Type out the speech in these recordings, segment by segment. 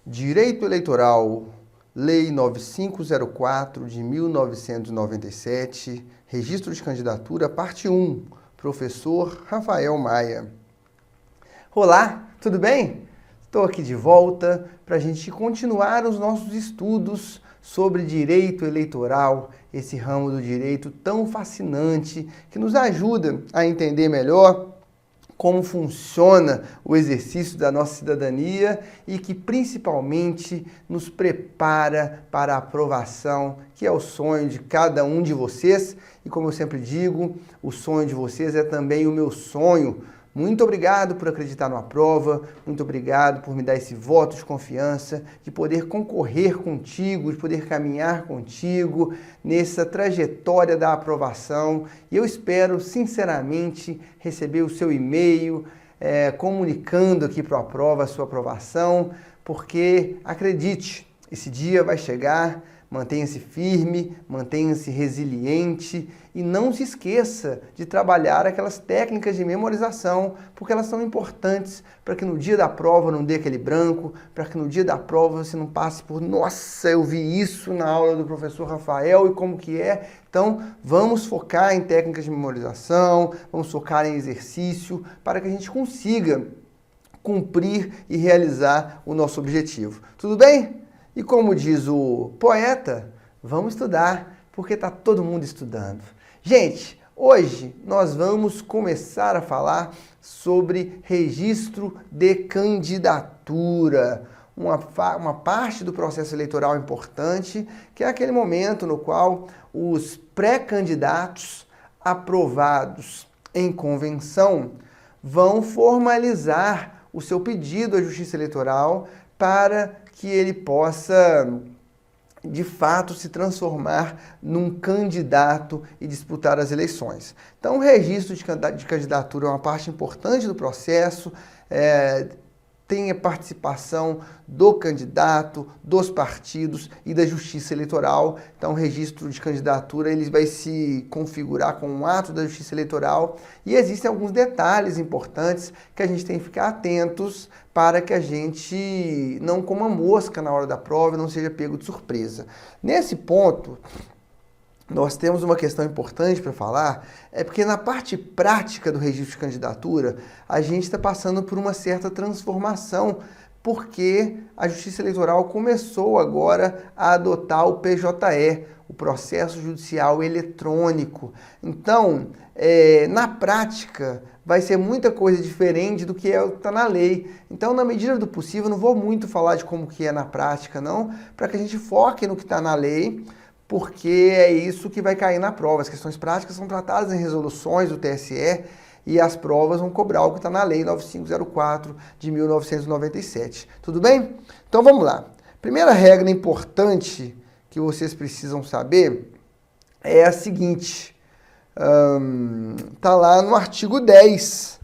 Direito Eleitoral, Lei 9504 de 1997, Registro de Candidatura, parte 1, professor Rafael Maia. Olá, tudo bem? Estou aqui de volta para a gente continuar os nossos estudos sobre direito eleitoral, esse ramo do direito tão fascinante que nos ajuda a entender melhor como funciona o exercício da nossa cidadania e que principalmente nos prepara para a aprovação, que é o sonho de cada um de vocês. E como eu sempre digo, o sonho de vocês é também o meu sonho. Muito obrigado por acreditar numa prova, muito obrigado por me dar esse voto de confiança, de poder concorrer contigo, de poder caminhar contigo nessa trajetória da aprovação. E eu espero, sinceramente, receber o seu e-mail comunicando aqui para a prova a sua aprovação, porque, acredite, esse dia vai chegar. Mantenha-se firme, mantenha-se resiliente e não se esqueça de trabalhar aquelas técnicas de memorização, porque elas são importantes para que no dia da prova não dê aquele branco, para que no dia da prova você não passe por nossa, eu vi isso na aula do professor Rafael e como que é. Então, vamos focar em técnicas de memorização, vamos focar em exercício para que a gente consiga cumprir e realizar o nosso objetivo. Tudo bem? E como diz o poeta, vamos estudar, porque está todo mundo estudando. Gente, hoje nós vamos começar a falar sobre registro de candidatura, uma parte do processo eleitoral importante, que é aquele momento no qual os pré-candidatos aprovados em convenção vão formalizar o seu pedido à Justiça Eleitoral para que ele possa, de fato, se transformar num candidato e disputar as eleições. Então, o registro de candidatura é uma parte importante do processo, tem a participação do candidato, dos partidos e da Justiça Eleitoral. Então, o registro de candidatura ele vai se configurar com um ato da Justiça Eleitoral e existem alguns detalhes importantes que a gente tem que ficar atentos para que a gente não coma mosca na hora da prova e não seja pego de surpresa. Nesse ponto, nós temos uma questão importante para falar, porque na parte prática do registro de candidatura, a gente está passando por uma certa transformação, porque a Justiça Eleitoral começou agora a adotar o PJE, o Processo Judicial Eletrônico. Então, na prática, vai ser muita coisa diferente do que está na lei. Então, na medida do possível, não vou muito falar de como que é na prática, não, para que a gente foque no que está na lei, porque é isso que vai cair na prova. As questões práticas são tratadas em resoluções do TSE e as provas vão cobrar o que está na Lei 9504 de 1997. Tudo bem? Então vamos lá. Primeira regra importante que vocês precisam saber é a seguinte. Está lá no artigo 10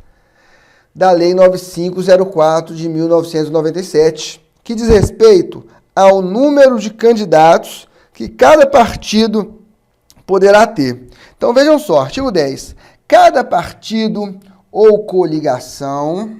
da Lei 9504 de 1997, que diz respeito ao número de candidatos que cada partido poderá ter. Então vejam só, artigo 10. Cada partido ou coligação,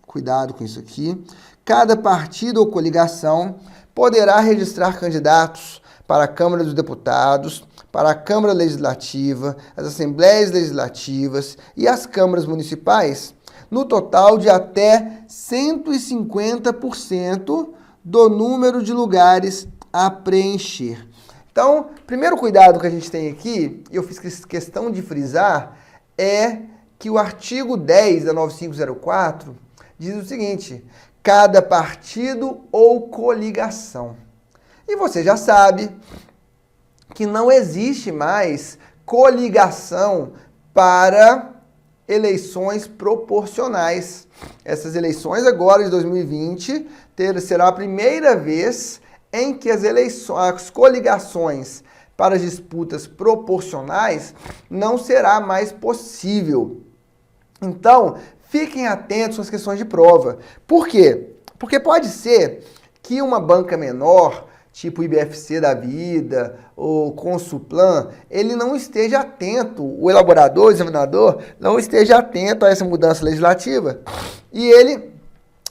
cuidado com isso aqui, cada partido ou coligação poderá registrar candidatos para a Câmara dos Deputados, para a Câmara Legislativa, as Assembleias Legislativas e as câmaras municipais, no total de até 150% do número de lugares a preencher. Então, primeiro cuidado que a gente tem aqui, e eu fiz questão de frisar, é que o artigo 10 da 9504 diz o seguinte: cada partido ou coligação. E você já sabe que não existe mais coligação para eleições proporcionais. Essas eleições agora de 2020 será a primeira vez em que as coligações para as disputas proporcionais não será mais possível. Então, fiquem atentos às questões de prova. Por quê? Porque pode ser que uma banca menor, tipo o IBFC da vida, ou Consulplan, ele não esteja atento, o elaborador, o examinador, não esteja atento a essa mudança legislativa. E ele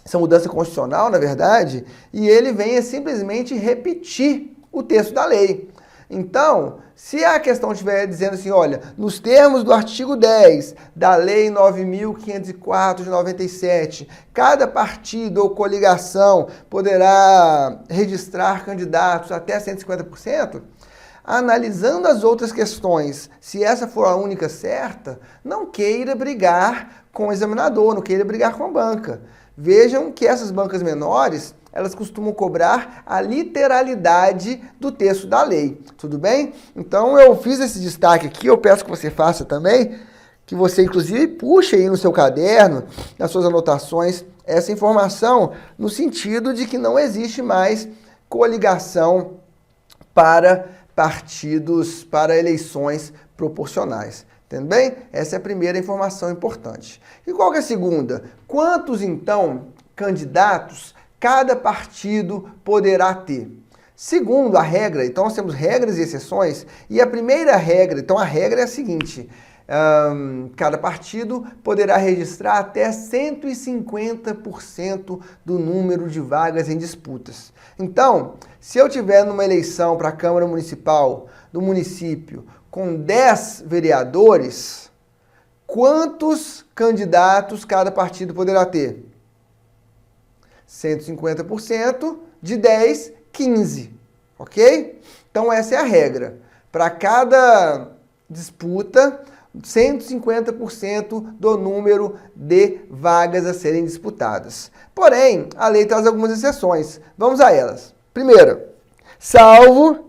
essa mudança constitucional, na verdade, e ele venha simplesmente repetir o texto da lei. Então, se a questão estiver dizendo assim, olha, nos termos do artigo 10 da Lei 9.504 de 97, cada partido ou coligação poderá registrar candidatos até 150%, analisando as outras questões, se essa for a única certa, não queira brigar com o examinador, não queira brigar com a banca. Vejam que essas bancas menores, elas costumam cobrar a literalidade do texto da lei, tudo bem? Então eu fiz esse destaque aqui, eu peço que você faça também, que você inclusive puxe aí no seu caderno, nas suas anotações, essa informação, no sentido de que não existe mais coligação para partidos, para eleições proporcionais. Entende bem? Essa é a primeira informação importante. E qual que é a segunda? Quantos, então, candidatos cada partido poderá ter? Segundo a regra, então nós temos regras e exceções, e a primeira regra, então a regra é a seguinte, cada partido poderá registrar até 150% do número de vagas em disputas. Então, se eu tiver numa eleição para a Câmara Municipal do município com 10 vereadores, quantos candidatos cada partido poderá ter? 150% de 10, 15, ok? Então essa é a regra. Para cada disputa, 150% do número de vagas a serem disputadas. Porém, a lei traz algumas exceções. Vamos a elas. Primeira, salvo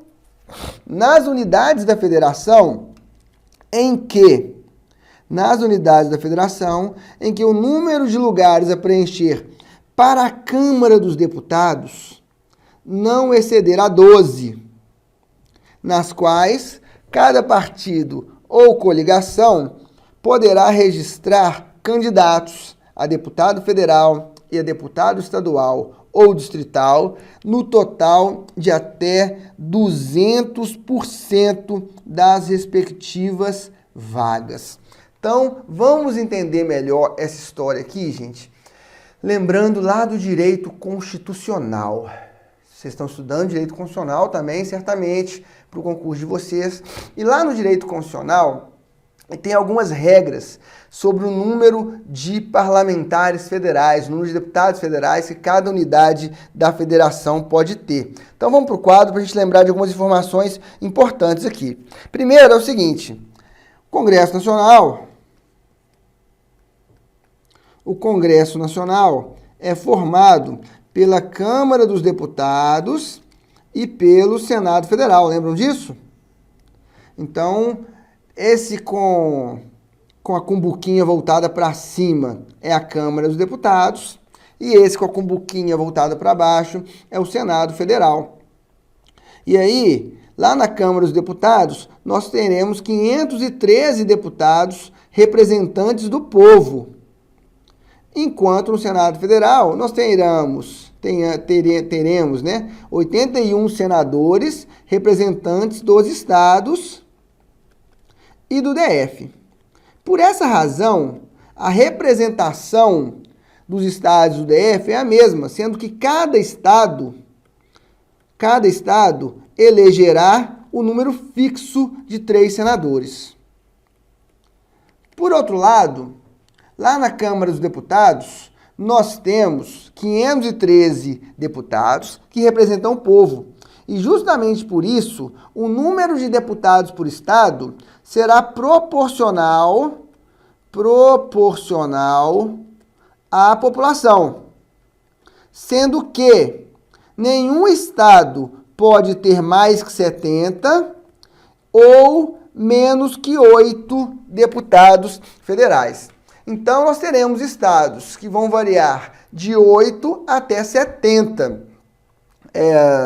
nas unidades da federação em que o número de lugares a preencher para a Câmara dos Deputados não exceder a 12, nas quais cada partido ou coligação poderá registrar candidatos a deputado federal e a deputado estadual ou distrital no total de até 200% das respectivas vagas. Então, vamos entender melhor essa história aqui, gente. Lembrando lá do direito constitucional. Vocês estão estudando direito constitucional também, certamente, para o concurso de vocês. E lá no direito constitucional, tem algumas regras sobre o número de parlamentares federais, o número de deputados federais que cada unidade da federação pode ter. Então vamos para o quadro para a gente lembrar de algumas informações importantes aqui. Primeiro é o seguinte, o Congresso Nacional é formado pela Câmara dos Deputados e pelo Senado Federal, lembram disso? Então, esse com a cumbuquinha voltada para cima é a Câmara dos Deputados e esse com a cumbuquinha voltada para baixo é o Senado Federal. E aí, lá na Câmara dos Deputados, nós teremos 513 deputados representantes do povo, enquanto no Senado Federal nós teremos 81 senadores representantes dos estados e do DF. Por essa razão, a representação dos estados do DF é a mesma, sendo que cada estado elegerá o número fixo de 3 senadores. Por outro lado, lá na Câmara dos Deputados, nós temos 513 deputados que representam o povo. E justamente por isso, o número de deputados por estado será proporcional à população, sendo que nenhum estado pode ter mais que 70 ou menos que 8 deputados federais. Então, nós teremos estados que vão variar de 8 até 70.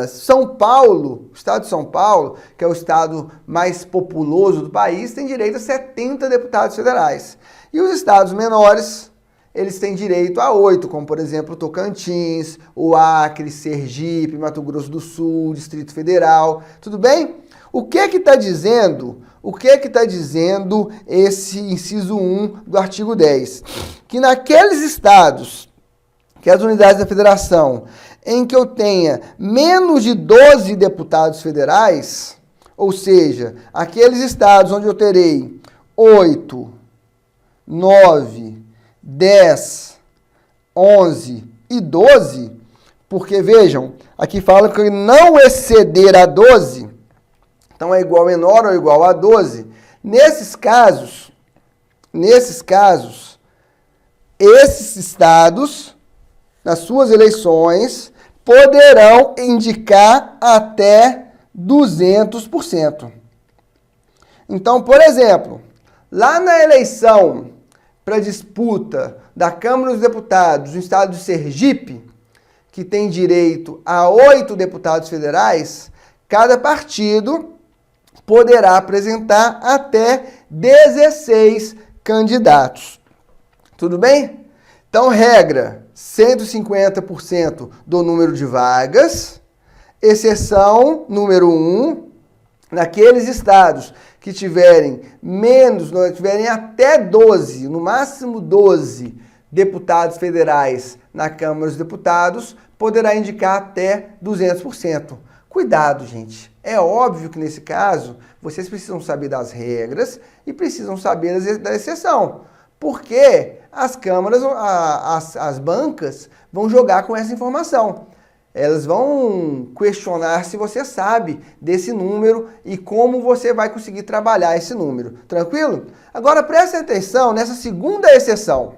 São Paulo, o estado de São Paulo, que é o estado mais populoso do país, tem direito a 70 deputados federais. E os estados menores, eles têm direito a 8, como por exemplo Tocantins, o Acre, Sergipe, Mato Grosso do Sul, Distrito Federal, tudo bem? O que está dizendo esse inciso 1 do artigo 10? Que naqueles estados que as unidades da federação em que eu tenha menos de 12 deputados federais, ou seja, aqueles estados onde eu terei 8, 9, 10, 11 e 12, porque vejam, aqui fala que não exceder a 12, então é igual menor ou igual a 12. Nesses casos, esses estados, nas suas eleições, poderão indicar até 200%. Então, por exemplo, lá na eleição para disputa da Câmara dos Deputados no estado de Sergipe, que tem direito a 8 deputados federais, cada partido poderá apresentar até 16 candidatos. Tudo bem? Então, regra, 150% do número de vagas, exceção número 1, naqueles estados que tiverem até 12, no máximo 12 deputados federais na Câmara dos Deputados, poderá indicar até 200%. Cuidado, gente. É óbvio que nesse caso, vocês precisam saber das regras e precisam saber da exceção. Porque as câmaras, as bancas vão jogar com essa informação. Elas vão questionar se você sabe desse número e como você vai conseguir trabalhar esse número. Tranquilo? Agora preste atenção nessa segunda exceção.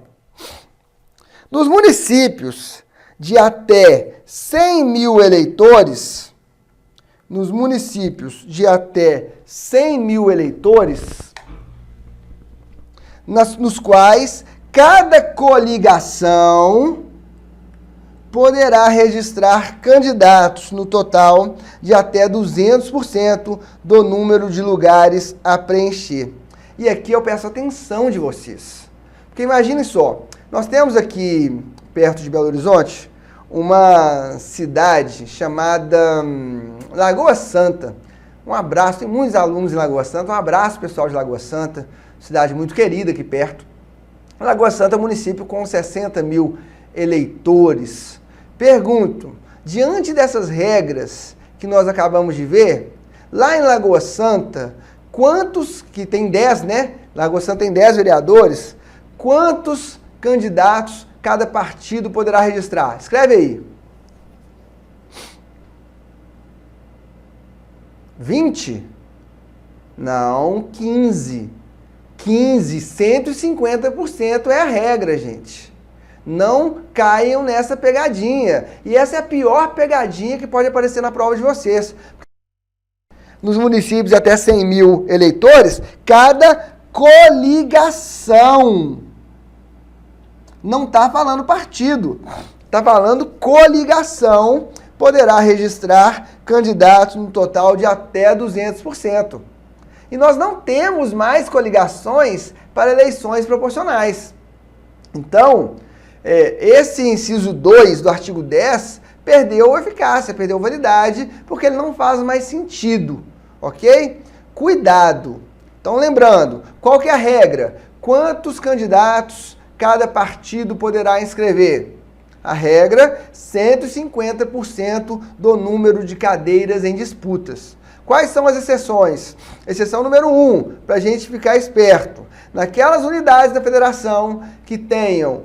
Nos municípios de até 100 mil eleitores, nos quais cada coligação poderá registrar candidatos no total de até 200% do número de lugares a preencher. E aqui eu peço atenção de vocês. Porque imagine só, nós temos aqui, perto de Belo Horizonte, uma cidade chamada Lagoa Santa. Um abraço, tem muitos alunos em Lagoa Santa, um abraço pessoal de Lagoa Santa, cidade muito querida aqui perto. Lagoa Santa é um município com 60 mil eleitores. Pergunto, diante dessas regras que nós acabamos de ver, lá em Lagoa Santa, quantos, que tem 10, né? Lagoa Santa tem 10 vereadores, quantos candidatos cada partido poderá registrar? Escreve aí. 20? Não, 15. 150% é a regra, gente. Não caiam nessa pegadinha. E essa é a pior pegadinha que pode aparecer na prova de vocês. Nos municípios de até 100 mil eleitores, cada coligação, não está falando partido, está falando coligação, poderá registrar candidatos no total de até 200%. E nós não temos mais coligações para eleições proporcionais. Então, esse inciso 2 do artigo 10 perdeu eficácia, perdeu validade, porque ele não faz mais sentido, ok? Cuidado! Então, lembrando, qual que é a regra? Quantos candidatos cada partido poderá inscrever? A regra, 150% do número de cadeiras em disputas. Quais são as exceções? Exceção número 1, para a gente ficar esperto. Naquelas unidades da federação que tenham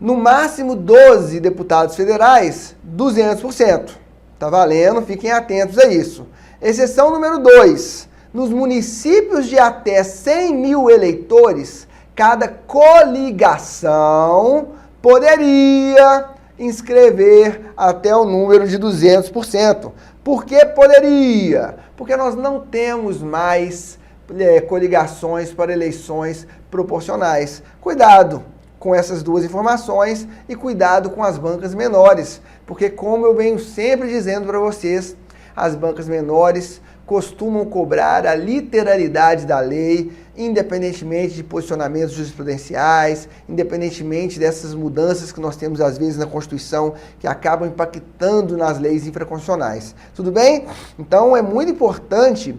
no máximo 12 deputados federais, 200%. Tá valendo? Fiquem atentos a isso. Exceção número 2, nos municípios de até 100 mil eleitores, cada coligação poderia inscrever até o número de 200%. Por que poderia? Porque nós não temos mais coligações para eleições proporcionais. Cuidado com essas duas informações e cuidado com as bancas menores, porque como eu venho sempre dizendo para vocês, as bancas menores costumam cobrar a literalidade da lei, independentemente de posicionamentos jurisprudenciais, independentemente dessas mudanças que nós temos às vezes na Constituição, que acabam impactando nas leis infraconstitucionais. Tudo bem? Então é muito importante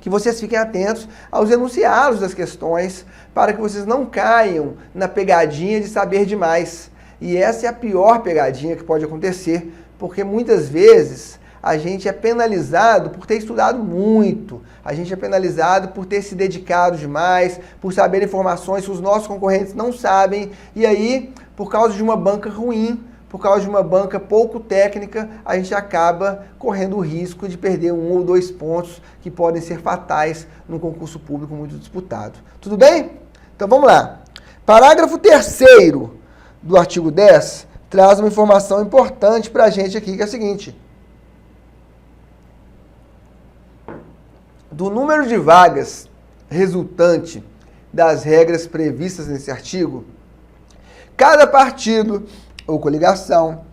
que vocês fiquem atentos aos enunciados das questões, para que vocês não caiam na pegadinha de saber demais. E essa é a pior pegadinha que pode acontecer, porque muitas vezes a gente é penalizado por ter estudado muito, a gente é penalizado por ter se dedicado demais, por saber informações que os nossos concorrentes não sabem, e aí, por causa de uma banca ruim, por causa de uma banca pouco técnica, a gente acaba correndo o risco de perder 1 ou 2 pontos que podem ser fatais num concurso público muito disputado. Tudo bem? Então vamos lá. Parágrafo 3º do artigo 10 traz uma informação importante para a gente aqui, que é a seguinte. Do número de vagas resultante das regras previstas nesse artigo, cada partido ou coligação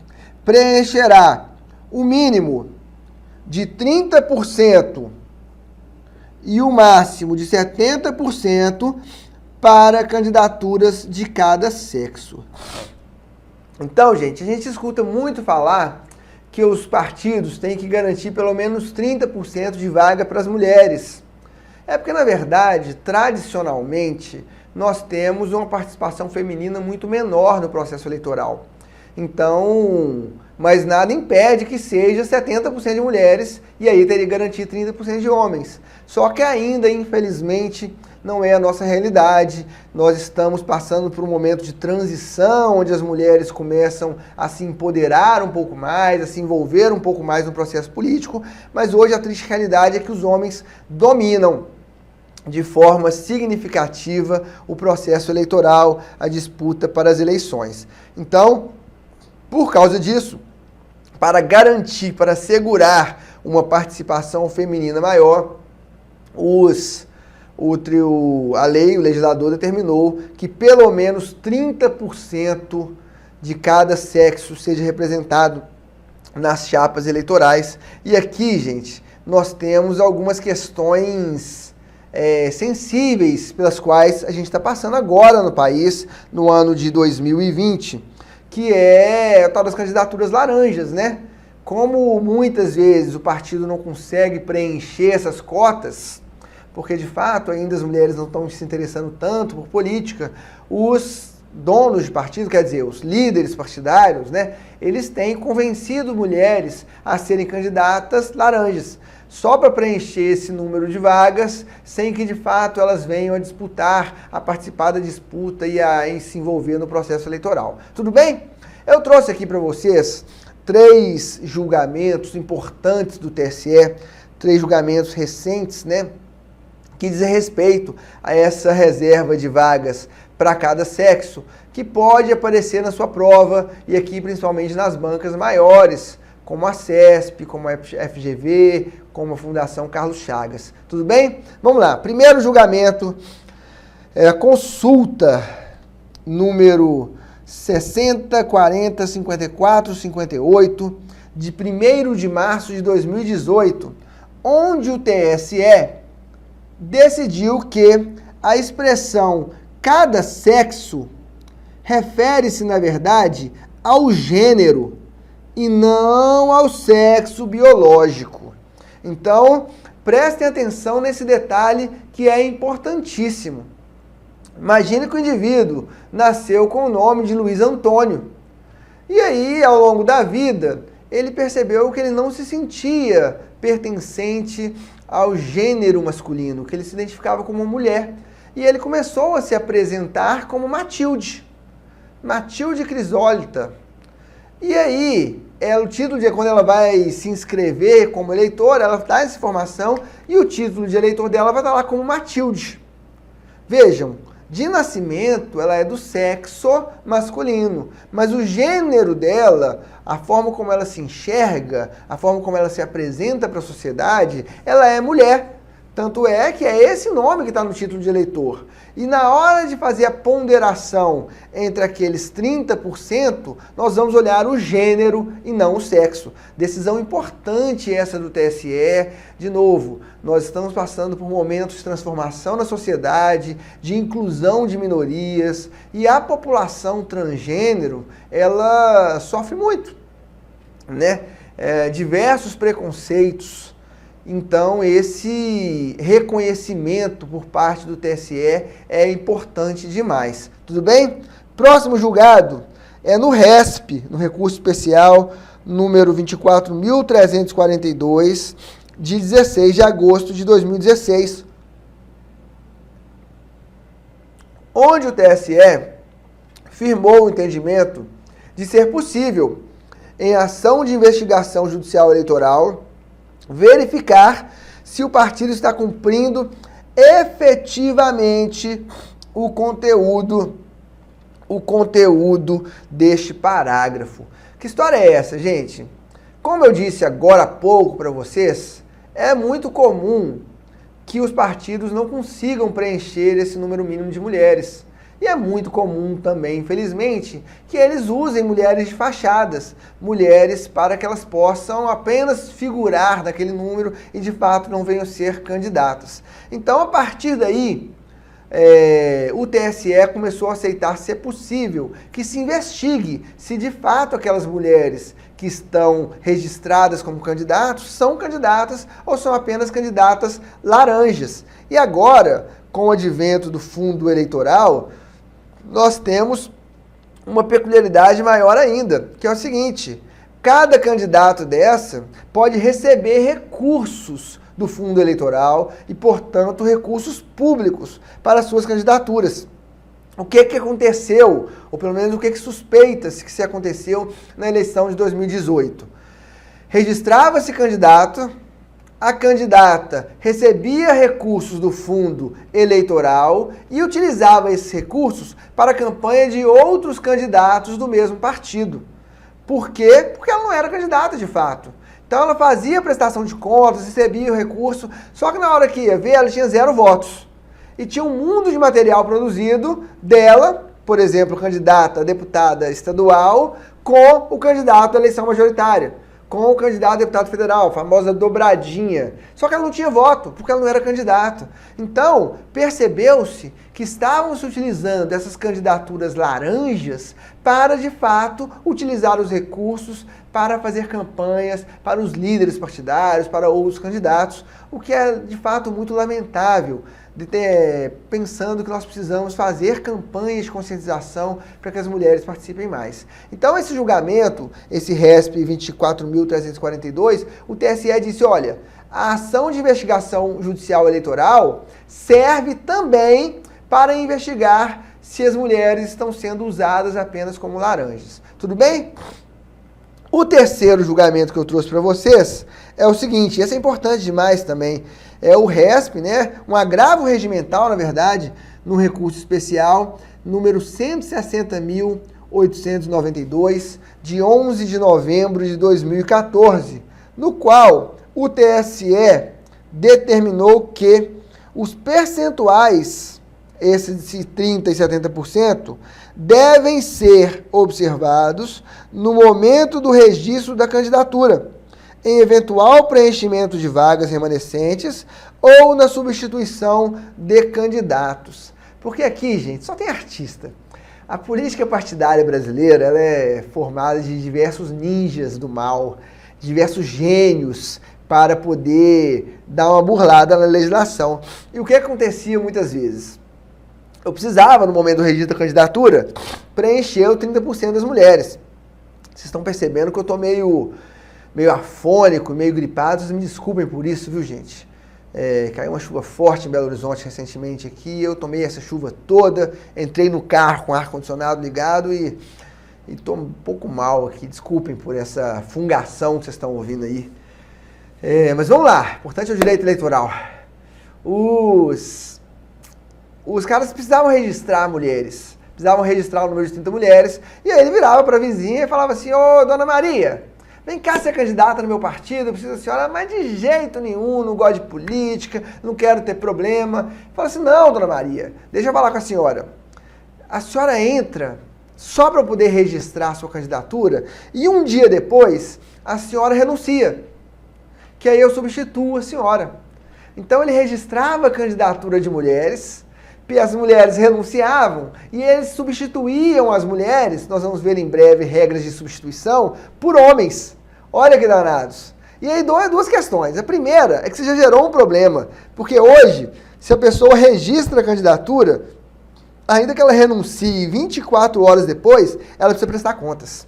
preencherá o mínimo de 30% e o máximo de 70% para candidaturas de cada sexo. Então, gente, a gente escuta muito falar que os partidos têm que garantir pelo menos 30% de vaga para as mulheres. É porque, na verdade, tradicionalmente, nós temos uma participação feminina muito menor no processo eleitoral. Então, mas nada impede que seja 70% de mulheres e aí teria que garantir 30% de homens. Só que ainda, infelizmente, não é a nossa realidade. Nós estamos passando por um momento de transição, onde as mulheres começam a se empoderar um pouco mais, a se envolver um pouco mais no processo político, mas hoje a triste realidade é que os homens dominam de forma significativa o processo eleitoral, a disputa para as eleições. Então, por causa disso, para garantir, para assegurar uma participação feminina maior, a lei, o legislador determinou que pelo menos 30% de cada sexo seja representado nas chapas eleitorais. E aqui, gente, nós temos algumas questões sensíveis pelas quais a gente está passando agora no país, no ano de 2020, que é a tal das candidaturas laranjas, né? Como muitas vezes o partido não consegue preencher essas cotas, porque de fato ainda as mulheres não estão se interessando tanto por política, os donos de partido, quer dizer, os líderes partidários, né? Eles têm convencido mulheres a serem candidatas laranjas, só para preencher esse número de vagas, sem que de fato elas venham a disputar, a participar da disputa e a se envolver no processo eleitoral. Tudo bem? Eu trouxe aqui para vocês 3 julgamentos importantes do TSE, 3 julgamentos recentes, né, que dizem respeito a essa reserva de vagas para cada sexo, que pode aparecer na sua prova e aqui principalmente nas bancas maiores, como a CESP, como a FGV, como a Fundação Carlos Chagas. Tudo bem? Vamos lá. Primeiro julgamento é a consulta número 60, 40, 54, 58, de 1º de março de 2018, onde o TSE decidiu que a expressão cada sexo refere-se, na verdade, ao gênero e não ao sexo biológico. Então, prestem atenção nesse detalhe que é importantíssimo. Imagine que o indivíduo nasceu com o nome de Luiz Antônio. E aí, ao longo da vida, ele percebeu que ele não se sentia pertencente ao gênero masculino, que ele se identificava como uma mulher. E ele começou a se apresentar como Matilde. Matilde Crisólita. E aí, o título de quando ela vai se inscrever como eleitora, ela dá essa informação e o título de eleitor dela vai estar lá como Matilde. Vejam, de nascimento ela é do sexo masculino, mas o gênero dela, a forma como ela se enxerga, a forma como ela se apresenta para a sociedade, ela é mulher. Tanto é que é esse nome que está no título de eleitor. E na hora de fazer a ponderação entre aqueles 30%, nós vamos olhar o gênero e não o sexo. Decisão importante essa do TSE. De novo, nós estamos passando por momentos de transformação na sociedade, de inclusão de minorias, e a população transgênero, ela sofre muito, né? Diversos preconceitos. Então, esse reconhecimento por parte do TSE é importante demais. Tudo bem? Próximo julgado é no RESP, no recurso especial número 24.342, de 16 de agosto de 2016, onde o TSE firmou o entendimento de ser possível, em ação de investigação judicial eleitoral, verificar se o partido está cumprindo efetivamente o conteúdo deste parágrafo. Que história é essa, gente? Como eu disse agora há pouco para vocês, é muito comum que os partidos não consigam preencher esse número mínimo de mulheres. E é muito comum também, infelizmente, que eles usem mulheres de fachadas, mulheres para que elas possam apenas figurar naquele número e de fato não venham ser candidatas. Então, a partir daí, o TSE começou a aceitar ser possível que se investigue se de fato aquelas mulheres que estão registradas como candidatos são candidatas ou são apenas candidatas laranjas. E agora, com o advento do fundo eleitoral, nós temos uma peculiaridade maior ainda, que é o seguinte: cada candidato dessa pode receber recursos do fundo eleitoral e, portanto, recursos públicos para suas candidaturas. O que aconteceu, ou pelo menos o que suspeita-se que se aconteceu na eleição de 2018? Registrava-se candidato, a candidata recebia recursos do fundo eleitoral e utilizava esses recursos para a campanha de outros candidatos do mesmo partido. Por quê? Porque ela não era candidata de fato. Então ela fazia prestação de contas, recebia o recurso, só que na hora que ia ver, ela tinha 0 votos. E tinha um mundo de material produzido dela, por exemplo, candidata a deputada estadual, com o candidato à eleição majoritária, com o candidato a deputado federal, a famosa dobradinha. Só que ela não tinha voto, porque ela não era candidata. Então, percebeu-se que estavam se utilizando essas candidaturas laranjas para, de fato, utilizar os recursos para fazer campanhas para os líderes partidários, para outros candidatos, o que é, de fato, muito lamentável, pensando que nós precisamos fazer campanhas de conscientização para que as mulheres participem mais. Então, esse julgamento, esse RESP 24.342, o TSE disse, olha, a ação de investigação judicial eleitoral serve também para investigar se as mulheres estão sendo usadas apenas como laranjas. Tudo bem? O terceiro julgamento que eu trouxe para vocês é o seguinte, esse é importante demais também, é o RESP, né? Um agravo regimental, na verdade, no recurso especial número 160.892, de 11 de novembro de 2014, no qual o TSE determinou que os percentuais, esses de 30% e 70%, devem ser observados no momento do registro da candidatura, em eventual preenchimento de vagas remanescentes ou na substituição de candidatos. Porque aqui, gente, só tem artista. A política partidária brasileira ela é formada de diversos ninjas do mal, diversos gênios para poder dar uma burlada na legislação. E o que acontecia muitas vezes? Eu precisava, no momento do registro da candidatura, preencher o 30% das mulheres. Vocês estão percebendo que eu estou meio afônico, meio gripado, vocês me desculpem por isso, viu, gente? Caiu uma chuva forte em Belo Horizonte recentemente aqui, eu tomei essa chuva toda, entrei no carro com o ar-condicionado ligado e estou um pouco mal aqui, desculpem por essa fungação que vocês estão ouvindo aí. Mas vamos lá, importante é o direito eleitoral. Os caras precisavam registrar mulheres, precisavam registrar o número de 30 mulheres, e aí ele virava para a vizinha e falava assim, ô, dona Maria, vem cá ser candidata no meu partido, eu preciso da senhora, mas de jeito nenhum, não gosto de política, não quero ter problema. Fala assim, não, dona Maria, deixa eu falar com a senhora entra só para eu poder registrar a sua candidatura, e um dia depois, a senhora renuncia, que aí eu substituo a senhora. Então ele registrava a candidatura de mulheres, as mulheres renunciavam e eles substituíam as mulheres, nós vamos ver em breve regras de substituição, por homens. Olha que danados. E aí duas questões. A primeira é que você já gerou um problema, porque hoje, se a pessoa registra a candidatura, ainda que ela renuncie 24 horas depois, ela precisa prestar contas.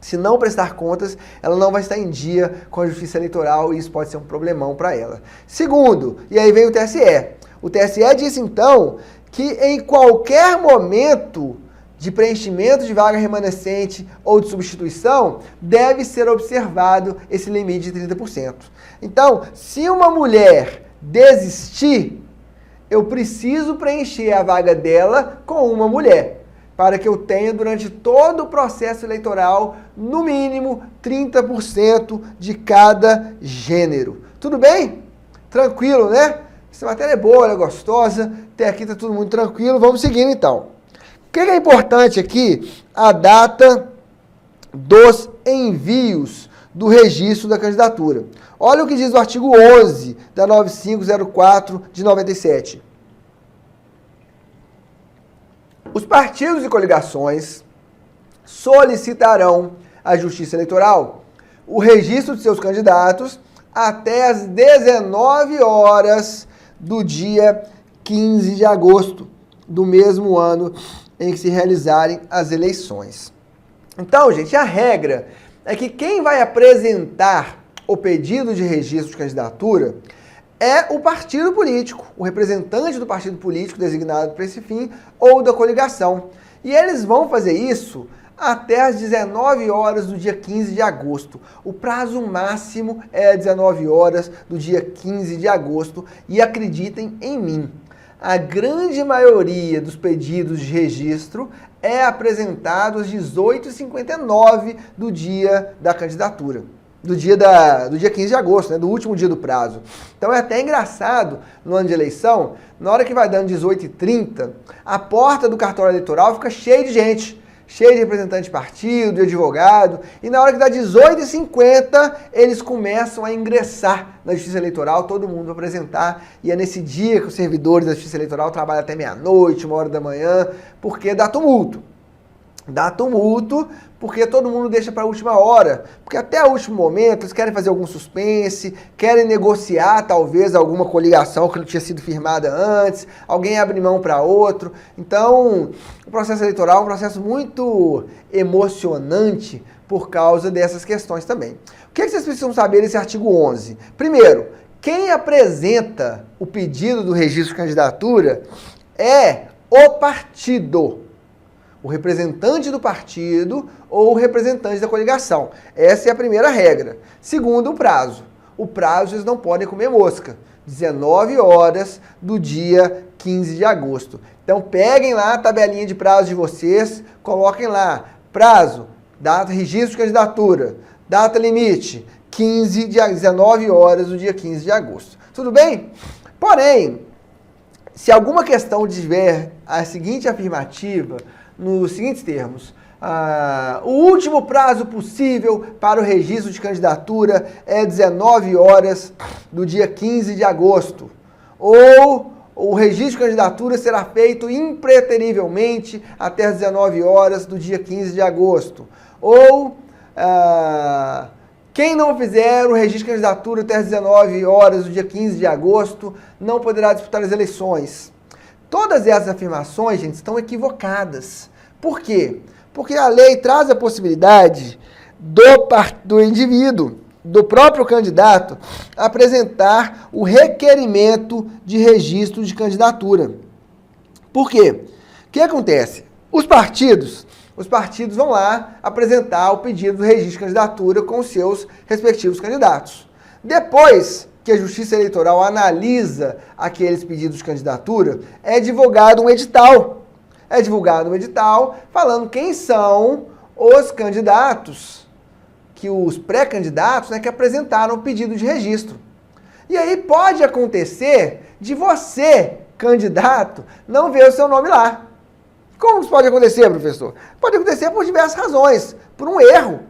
Se não prestar contas, ela não vai estar em dia com a Justiça Eleitoral e isso pode ser um problemão para ela. Segundo, e aí vem o TSE. O TSE disse então que em qualquer momento de preenchimento de vaga remanescente ou de substituição, deve ser observado esse limite de 30%. Então, se uma mulher desistir, eu preciso preencher a vaga dela com uma mulher, para que eu tenha durante todo o processo eleitoral, no mínimo, 30% de cada gênero. Tudo bem? Tranquilo, né? Essa matéria é boa, ela é gostosa, até aqui tá tudo muito tranquilo, vamos seguindo então. O que é importante aqui? A data dos envios do registro da candidatura. Olha o que diz o artigo 11 da 9504 de 97. Os partidos e coligações solicitarão à Justiça Eleitoral o registro de seus candidatos até às 19 horas do dia 15 de agosto do mesmo ano em que se realizarem as eleições. Então, gente, a regra é que quem vai apresentar o pedido de registro de candidatura é o partido político, o representante do partido político designado para esse fim ou da coligação. E eles vão fazer isso até às 19 horas do dia 15 de agosto. O prazo máximo é às 19 horas do dia 15 de agosto. E acreditem em mim, a grande maioria dos pedidos de registro é apresentado às 18h59 do dia da candidatura. Do dia 15 de agosto, né? Do último dia do prazo. Então é até engraçado, no ano de eleição, na hora que vai dando 18h30, a porta do cartório eleitoral fica cheia de gente. Cheio de representante de partido, de advogado, e na hora que dá 18h50, eles começam a ingressar na Justiça Eleitoral, todo mundo vai apresentar, e é nesse dia que os servidores da Justiça Eleitoral trabalham até meia-noite, 1h, porque dá tumulto. Dá tumulto, porque todo mundo deixa para a última hora, porque até o último momento eles querem fazer algum suspense, querem negociar talvez alguma coligação que não tinha sido firmada antes, alguém abre mão para outro. Então, o processo eleitoral é um processo muito emocionante por causa dessas questões também. O que vocês precisam saber nesse artigo 11? Primeiro, quem apresenta o pedido do registro de candidatura é o partido. O representante do partido ou o representante da coligação. Essa é a primeira regra. Segundo, o prazo. O prazo eles não podem comer mosca. 19 horas do dia 15 de agosto. Então peguem lá a tabelinha de prazo de vocês, coloquem lá prazo, data, registro de candidatura, data limite, 19 horas do dia 15 de agosto. Tudo bem? Porém, se alguma questão tiver a seguinte afirmativa, nos seguintes termos, o último prazo possível para o registro de candidatura é 19 horas do dia 15 de agosto. Ou o registro de candidatura será feito impreterivelmente até as 19 horas do dia 15 de agosto. Ou quem não fizer o registro de candidatura até as 19 horas do dia 15 de agosto não poderá disputar as eleições. Todas essas afirmações, gente, estão equivocadas. Por quê? Porque a lei traz a possibilidade do indivíduo, do próprio candidato, apresentar o requerimento de registro de candidatura. Por quê? O que acontece? Os partidos vão lá apresentar o pedido do registro de candidatura com os seus respectivos candidatos. Depois que a Justiça Eleitoral analisa aqueles pedidos de candidatura, é divulgado um edital. É divulgado um edital falando quem são os candidatos, que os pré-candidatos, né, que apresentaram o pedido de registro. E aí pode acontecer de você, candidato, não ver o seu nome lá. Como isso pode acontecer, professor? Pode acontecer por diversas razões. Por um erro.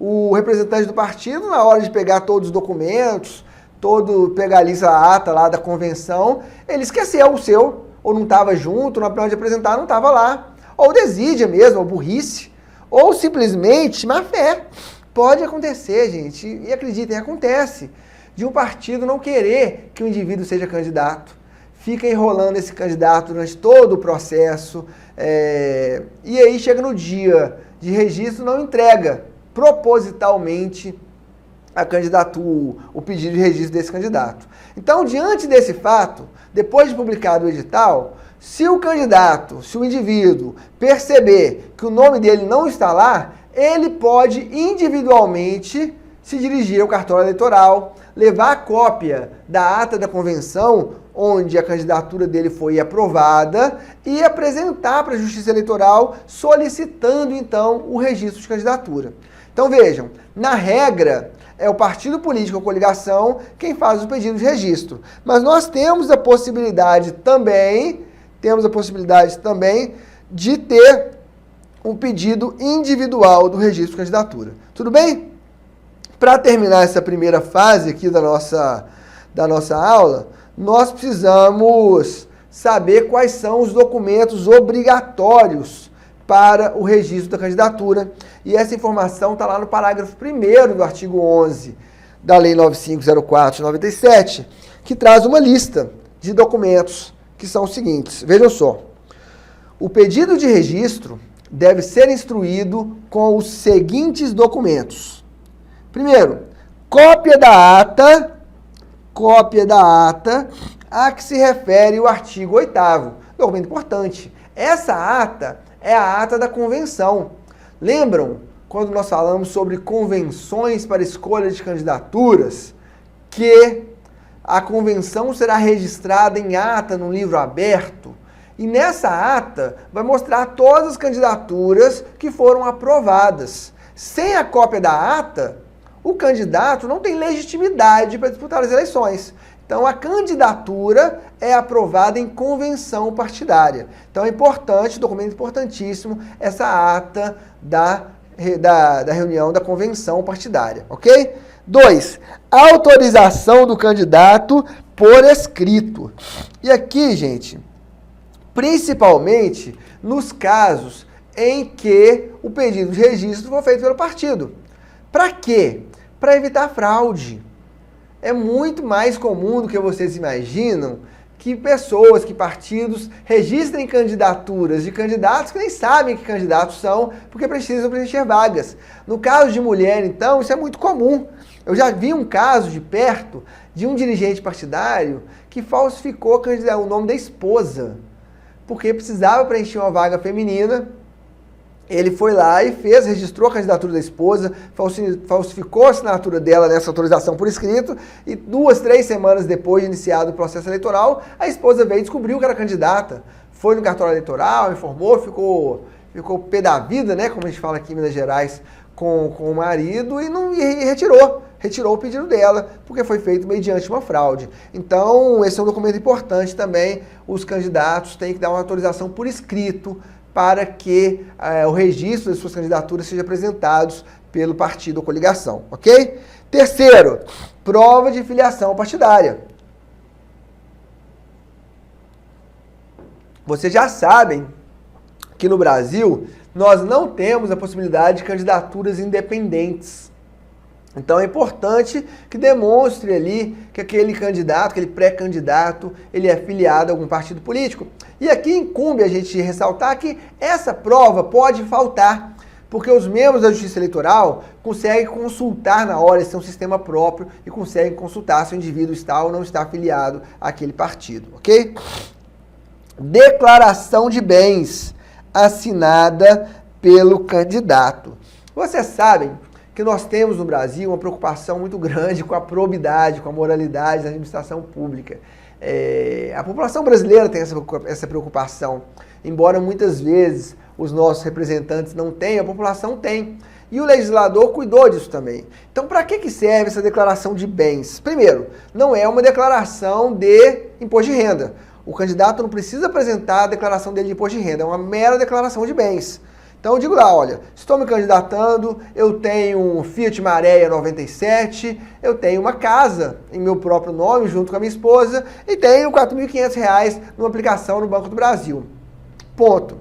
O representante do partido, na hora de pegar todos os documentos, pegar a lista, a ata lá da convenção, ele esqueceu o seu, ou não estava junto, na hora de apresentar não estava lá. Ou desídia mesmo, ou burrice, ou simplesmente má fé. Pode acontecer, gente, e acreditem, acontece, de um partido não querer que o indivíduo seja candidato. fica enrolando esse candidato durante todo o processo, e aí chega no dia de registro, não entrega propositalmente a candidatura, o pedido de registro desse candidato. Então, diante desse fato, depois de publicado o edital, se o candidato, se o indivíduo perceber que o nome dele não está lá, ele pode individualmente se dirigir ao cartório eleitoral, levar a cópia da ata da convenção onde a candidatura dele foi aprovada e apresentar para a Justiça Eleitoral solicitando então o registro de candidatura. Então vejam, na regra é o partido político ou coligação quem faz o pedido de registro, mas nós temos a possibilidade também de ter um pedido individual do registro de candidatura. Tudo bem? Para terminar essa primeira fase aqui da nossa aula, nós precisamos saber quais são os documentos obrigatórios para o registro da candidatura. E essa informação está lá no parágrafo 1º do artigo 11 da Lei 9504 de 97, que traz uma lista de documentos que são os seguintes. Vejam só. O pedido de registro deve ser instruído com os seguintes documentos. Primeiro, cópia da ata a que se refere o artigo 8º. Documento importante. Essa ata é a ata da convenção. Lembram quando nós falamos sobre convenções para escolha de candidaturas, que a convenção será registrada em ata no livro aberto? E nessa ata vai mostrar todas as candidaturas que foram aprovadas. Sem a cópia da ata, o candidato não tem legitimidade para disputar as eleições. Então, a candidatura é aprovada em convenção partidária. Então, é importante, documento importantíssimo, essa ata da reunião da convenção partidária, ok? 2. Autorização do candidato por escrito. E aqui, gente, principalmente nos casos em que o pedido de registro for feito pelo partido. Para quê? Para evitar fraude. É muito mais comum do que vocês imaginam que pessoas, que partidos registrem candidaturas de candidatos que nem sabem que candidatos são, porque precisam preencher vagas. No caso de mulher, então, isso é muito comum. Eu já vi um caso de perto de um dirigente partidário que falsificou o nome da esposa, porque precisava preencher uma vaga feminina. Ele foi lá e registrou a candidatura da esposa, falsificou a assinatura dela nessa autorização por escrito, e 2, 3 semanas depois de iniciado o processo eleitoral, a esposa veio e descobriu que era candidata. Foi no cartório eleitoral, informou, ficou pé da vida, né, como a gente fala aqui em Minas Gerais, com o marido, e retirou o pedido dela, porque foi feito mediante uma fraude. Então, esse é um documento importante também. Os candidatos têm que dar uma autorização por escrito para que o registro das suas candidaturas seja apresentado pelo partido ou coligação, ok? Terceiro, prova de filiação partidária. Vocês já sabem que no Brasil nós não temos a possibilidade de candidaturas independentes. Então é importante que demonstre ali que aquele candidato, aquele pré-candidato, ele é filiado a algum partido político. E aqui incumbe a gente ressaltar que essa prova pode faltar, porque os membros da Justiça Eleitoral conseguem consultar na hora, esse é um sistema próprio, e conseguem consultar se o indivíduo está ou não está afiliado àquele partido, ok? Declaração de bens assinada pelo candidato. Vocês sabem que nós temos no Brasil uma preocupação muito grande com a probidade, com a moralidade da administração pública. A população brasileira tem essa preocupação, embora muitas vezes os nossos representantes não tenham, a população tem. E o legislador cuidou disso também. Então, para que serve essa declaração de bens? Primeiro, não é uma declaração de imposto de renda. O candidato não precisa apresentar a declaração dele de imposto de renda, é uma mera declaração de bens. Então eu digo lá, olha, estou me candidatando, eu tenho um Fiat Marea 97, eu tenho uma casa em meu próprio nome, junto com a minha esposa, e tenho R$ 4.500 numa aplicação no Banco do Brasil. Ponto.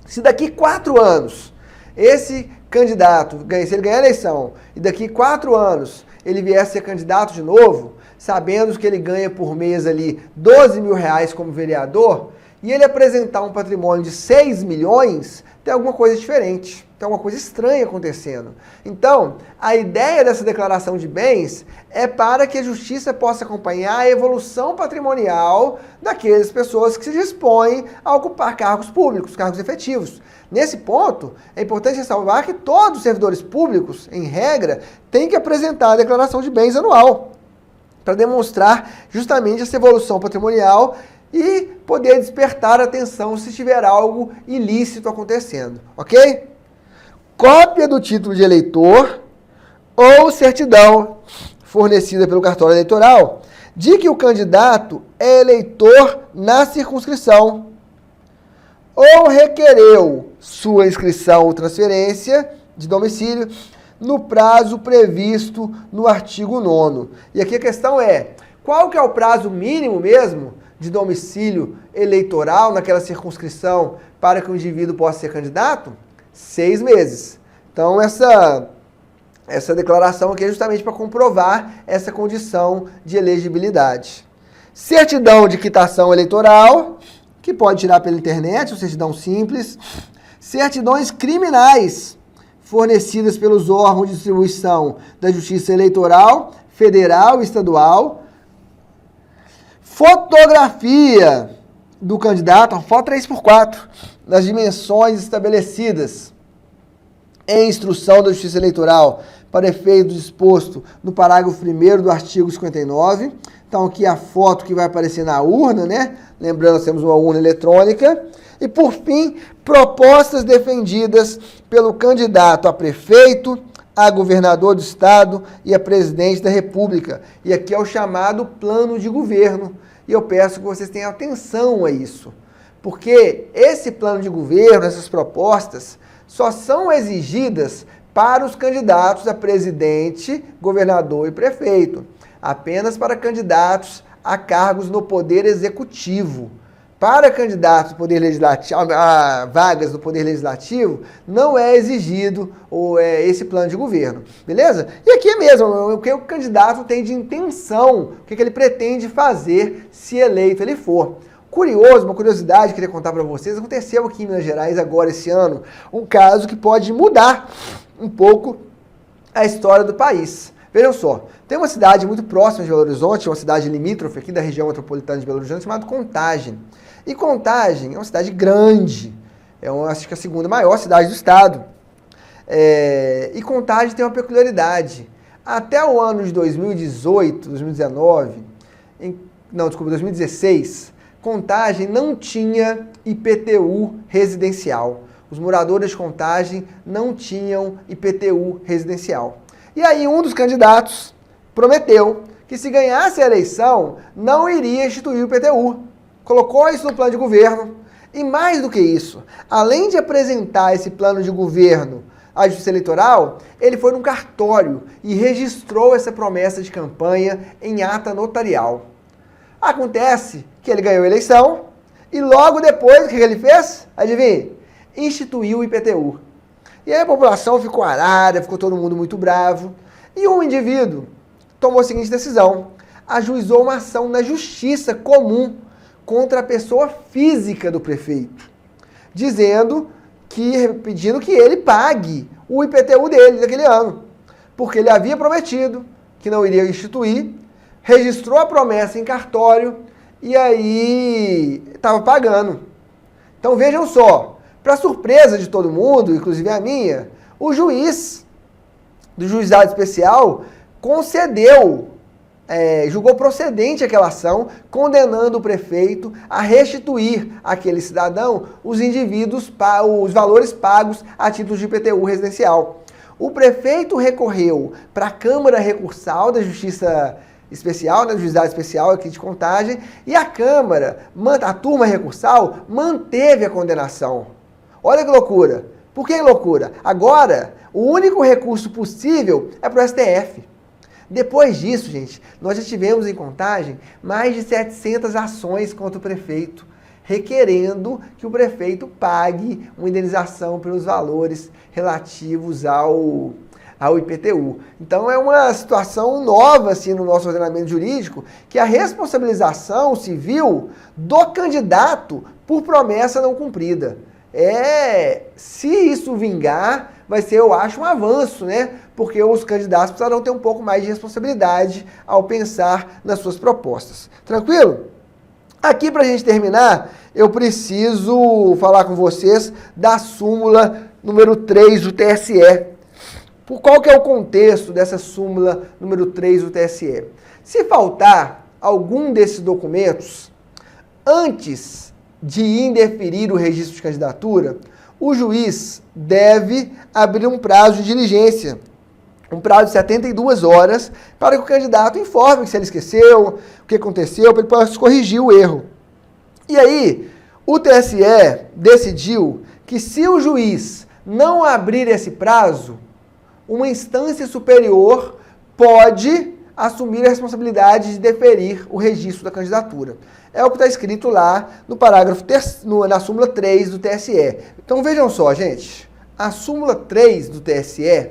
Se daqui 4 anos esse candidato, se ele ganhar a eleição, e daqui 4 anos ele vier a ser candidato de novo, sabendo que ele ganha por mês ali 12 mil reais como vereador, e ele apresentar um patrimônio de 6 milhões, tem alguma coisa diferente, tem alguma coisa estranha acontecendo. Então, a ideia dessa declaração de bens é para que a justiça possa acompanhar a evolução patrimonial daquelas pessoas que se dispõem a ocupar cargos públicos, cargos efetivos. Nesse ponto, é importante ressalvar que todos os servidores públicos, em regra, têm que apresentar a declaração de bens anual, para demonstrar justamente essa evolução patrimonial e poder despertar a atenção se tiver algo ilícito acontecendo, ok? Cópia do título de eleitor ou certidão fornecida pelo cartório eleitoral de que o candidato é eleitor na circunscrição ou requereu sua inscrição ou transferência de domicílio no prazo previsto no artigo 9º. E aqui a questão é, qual que é o prazo mínimo mesmo de domicílio eleitoral naquela circunscrição para que o indivíduo possa ser candidato? 6 meses. Então essa declaração aqui é justamente para comprovar essa condição de elegibilidade. Certidão de quitação eleitoral, que pode tirar pela internet, ou certidão simples. Certidões criminais, fornecidas pelos órgãos de distribuição da Justiça Eleitoral, Federal e Estadual. Fotografia do candidato, uma foto 3x4, nas dimensões estabelecidas em instrução da Justiça Eleitoral para efeito disposto no parágrafo 1º do artigo 59. Então aqui a foto que vai aparecer na urna, né? Lembrando, nós temos uma urna eletrônica. E por fim, propostas defendidas pelo candidato a prefeito, a governador do estado e a presidente da república. E aqui é o chamado plano de governo. E eu peço que vocês tenham atenção a isso. Porque esse plano de governo, essas propostas, só são exigidas para os candidatos a presidente, governador e prefeito. Apenas para candidatos a cargos no poder executivo. Para candidatos do Poder Legislativo, a vagas do Poder Legislativo, não é exigido esse plano de governo, beleza? E aqui é mesmo, o que o candidato tem de intenção, o que ele pretende fazer se eleito ele for. Curioso, uma curiosidade que eu queria contar para vocês, aconteceu aqui em Minas Gerais agora esse ano, um caso que pode mudar um pouco a história do país. Vejam só, tem uma cidade muito próxima de Belo Horizonte, uma cidade limítrofe aqui da região metropolitana de Belo Horizonte, chamada Contagem. E Contagem é uma cidade grande, acho que a segunda maior cidade do estado. E Contagem tem uma peculiaridade. Até o ano de 2018, 2019, 2016, Contagem não tinha IPTU residencial. Os moradores de Contagem não tinham IPTU residencial. E aí um dos candidatos prometeu que se ganhasse a eleição, não iria instituir o IPTU. Colocou isso no plano de governo. E mais do que isso, além de apresentar esse plano de governo à Justiça Eleitoral, ele foi num cartório e registrou essa promessa de campanha em ata notarial. Acontece que ele ganhou a eleição e logo depois, o que ele fez? Adivinha? Instituiu o IPTU. E aí a população ficou arada, ficou todo mundo muito bravo. E um indivíduo tomou a seguinte decisão: ajuizou uma ação na justiça comum contra a pessoa física do prefeito, pedindo que ele pague o IPTU dele daquele ano, porque ele havia prometido que não iria instituir, registrou a promessa em cartório e aí estava pagando. Então vejam só, para surpresa de todo mundo, inclusive a minha, o juiz do juizado especial julgou procedente aquela ação, condenando o prefeito a restituir àquele cidadão os valores pagos a título de IPTU residencial. O prefeito recorreu para a Câmara Recursal da Justiça Especial, do Juizado Especial aqui de Contagem, e a turma recursal, manteve a condenação. Olha que loucura! Por que loucura? Agora, o único recurso possível é para o STF. Depois disso, gente, nós já tivemos em Contagem mais de 700 ações contra o prefeito, requerendo que o prefeito pague uma indenização pelos valores relativos ao IPTU. Então é uma situação nova assim, no nosso ordenamento jurídico, que a responsabilização civil do candidato por promessa não cumprida. Se isso vingar, vai ser, eu acho, um avanço, né? Porque os candidatos precisarão ter um pouco mais de responsabilidade ao pensar nas suas propostas. Tranquilo? Aqui, para a gente terminar, eu preciso falar com vocês da súmula número 3 do TSE. Qual que é o contexto dessa súmula número 3 do TSE? Se faltar algum desses documentos, antes de indeferir o registro de candidatura, o juiz deve abrir um prazo de diligência, um prazo de 72 horas, para que o candidato informe se ele esqueceu, o que aconteceu, para ele possa corrigir o erro. E aí, o TSE decidiu que se o juiz não abrir esse prazo, uma instância superior pode assumir a responsabilidade de deferir o registro da candidatura. É o que está escrito lá no parágrafo na súmula 3 do TSE. Então vejam só, gente. A súmula 3 do TSE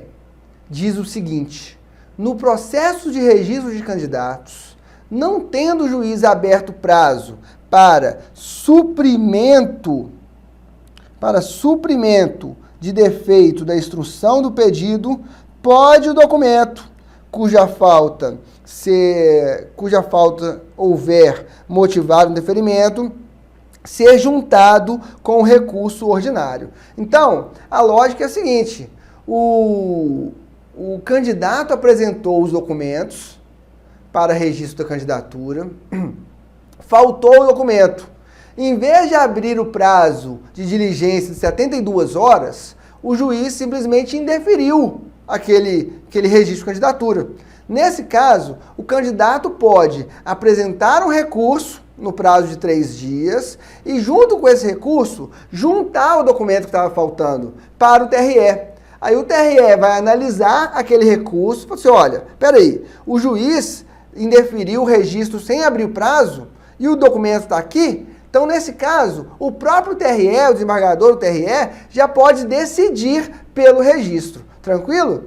diz o seguinte: no processo de registro de candidatos, não tendo o juiz aberto prazo para suprimento de defeito da instrução do pedido, pode o documento cuja falta houver motivado um deferimento ser juntado com o recurso ordinário. Então, a lógica é a seguinte: o candidato apresentou os documentos para registro da candidatura, faltou o documento. Em vez de abrir o prazo de diligência de 72 horas, o juiz simplesmente indeferiu aquele registro de candidatura. Nesse caso, o candidato pode apresentar um recurso no prazo de 3 dias e, junto com esse recurso, juntar o documento que estava faltando para o TRE. Aí o TRE vai analisar aquele recurso e fala assim: olha, peraí, o juiz indeferiu o registro sem abrir o prazo e o documento está aqui. Então, nesse caso, o próprio TRE, o desembargador do TRE, já pode decidir pelo registro. Tranquilo?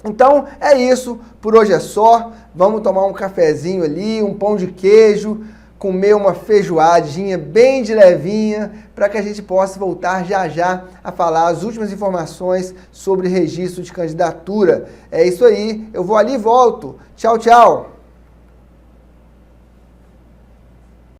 Então, é isso. Por hoje é só. Vamos tomar um cafezinho ali, um pão de queijo, comer uma feijoadinha bem de levinha, para que a gente possa voltar já já a falar as últimas informações sobre registro de candidatura. É isso aí. Eu vou ali e volto. Tchau, tchau.